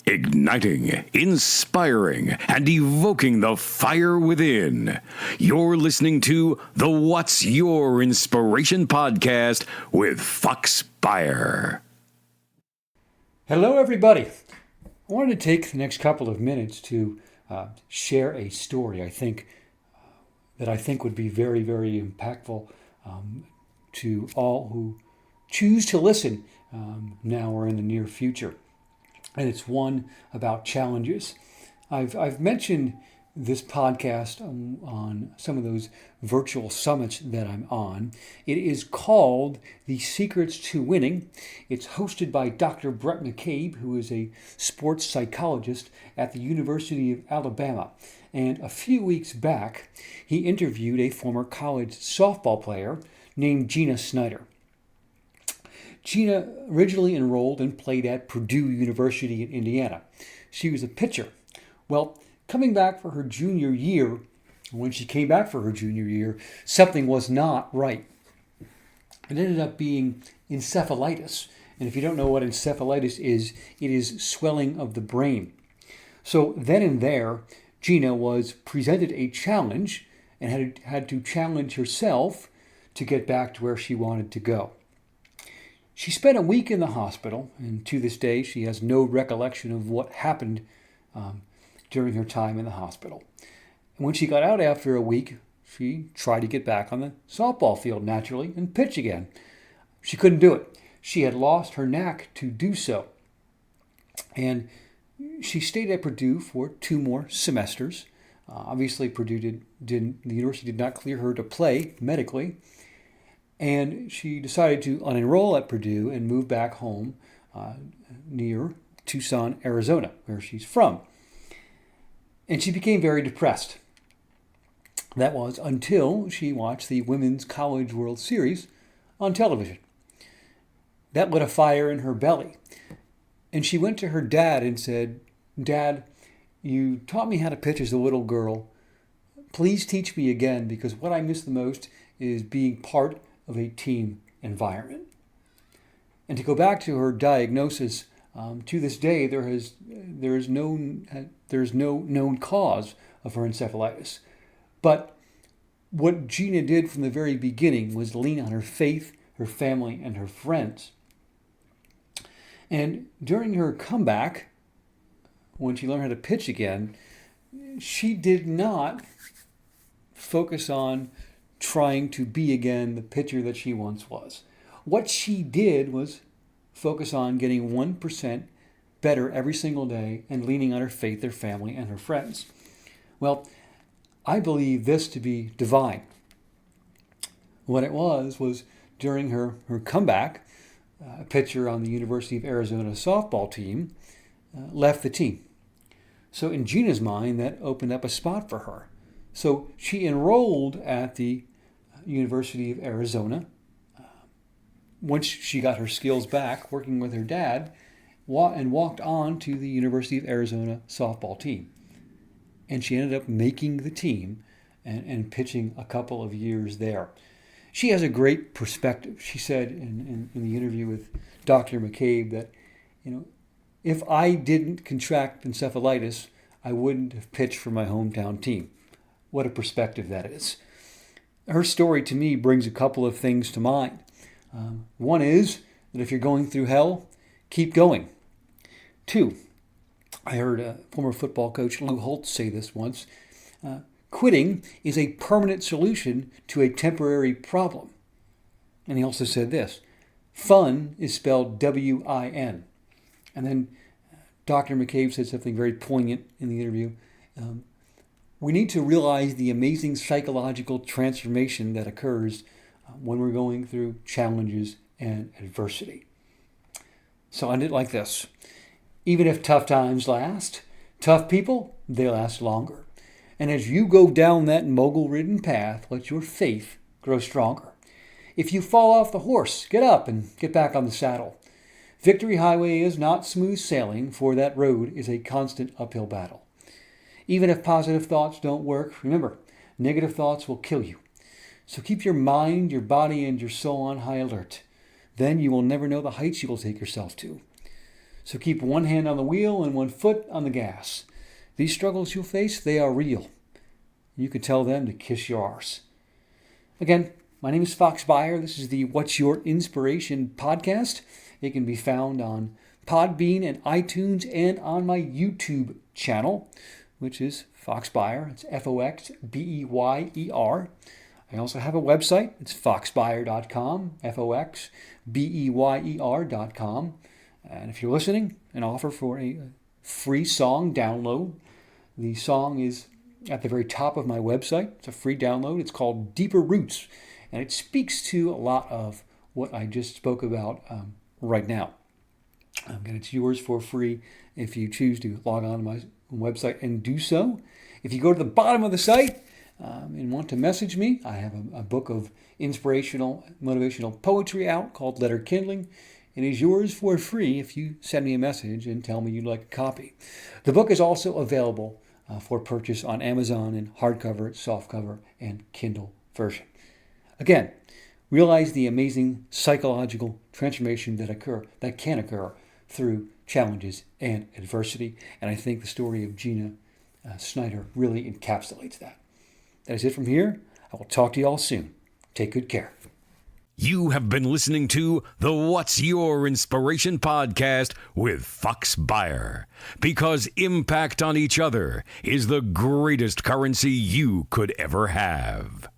Igniting, inspiring, and evoking the fire within. You're listening to the What's Your Inspiration podcast with Foxspire. Hello, everybody. I wanted to take the next couple of minutes to share a story I think would be very, very impactful to all who choose to listen now or in the near future. And it's one about challenges. I've mentioned this podcast on some of those virtual summits that I'm on. It is called The Secrets to Winning. It's hosted by Dr. Brett McCabe, who is a sports psychologist at the University of Alabama. And a few weeks back, he interviewed a former college softball player named Gina Snyder. Gina originally enrolled and played at Purdue University in Indiana. She was a pitcher. Well, coming back for her junior year, when she came back for her junior year, something was not right. It ended up being encephalitis. And if you don't know what encephalitis is, it is swelling of the brain. So then and there, Gina was presented a challenge and had to challenge herself to get back to where she wanted to go. She spent a week in the hospital, and to this day, she has no recollection of what happened during her time in the hospital. And when she got out after a week, she tried to get back on the softball field naturally and pitch again. She couldn't do it. She had lost her knack to do so. And she stayed at Purdue for 2 more semesters. Obviously, Purdue the university did not clear her to play medically. And she decided to unenroll at Purdue and move back home near Tucson, Arizona, where she's from. And she became very depressed. That was until she watched the Women's College World Series on television. That lit a fire in her belly. And she went to her dad and said, "Dad, you taught me how to pitch as a little girl. Please teach me again, because what I miss the most is being part of a team environment." And to go back to her diagnosis, to this day there is no known cause of her encephalitis. But what Gina did from the very beginning was lean on her faith, her family, and her friends. And during her comeback, when she learned how to pitch again, she did not focus on trying to be again the pitcher that she once was. What she did was focus on getting 1% better every single day and leaning on her faith, her family, and her friends. Well, I believe this to be divine. What it was during her comeback, a pitcher on the University of Arizona softball team left the team. So in Gina's mind, that opened up a spot for her. So she enrolled at the University of Arizona. Once she got her skills back working with her dad, and walked on to the University of Arizona softball team. And she ended up making the team and pitching a couple of years there. She has a great perspective. She said in the interview with Dr. McCabe that, if I didn't contract encephalitis, I wouldn't have pitched for my hometown team. What a perspective that is. Her story to me brings a couple of things to mind. One is that if you're going through hell, keep going. 2, I heard a former football coach, Lou Holtz, say this once. Quitting is a permanent solution to a temporary problem. And he also said this: fun is spelled W-I-N. And then Dr. McCabe said something very poignant in the interview. We need to realize the amazing psychological transformation that occurs when we're going through challenges and adversity. So I end it like this: even if tough times last, tough people, they last longer. And as you go down that mogul-ridden path, let your faith grow stronger. If you fall off the horse, get up and get back on the saddle. Victory Highway is not smooth sailing, for that road is a constant uphill battle. Even if positive thoughts don't work, remember, negative thoughts will kill you. So keep your mind, your body, and your soul on high alert. Then you will never know the heights you will take yourself to. So keep one hand on the wheel and one foot on the gas. These struggles you'll face, they are real. You can tell them to kiss your arse. Again, my name is Fox Beyer. This is the What's Your Inspiration podcast. It can be found on Podbean and iTunes and on my YouTube channel, which is Fox Beyer. It's FOXBEYER. I also have a website. It's foxbeyer.com, FOXBEYER.com. And if you're listening, an offer for a free song download. The song is at the very top of my website. It's a free download. It's called Deeper Roots. And it speaks to a lot of what I just spoke about right now. And it's yours for free if you choose to log on to my website and do so. If you go to the bottom of the site and want to message me, I have a book of inspirational, motivational poetry out called Letter Kindling. It is yours for free if you send me a message and tell me you'd like a copy. The book is also available for purchase on Amazon in hardcover, softcover, and Kindle version. Again, realize the amazing psychological transformation that can occur through challenges and adversity. And I think the story of Gina Snyder really encapsulates that. That is it from here. I will talk to you all soon. Take good care. You have been listening to the What's Your Inspiration podcast with Fox Beyer, because impact on each other is the greatest currency you could ever have.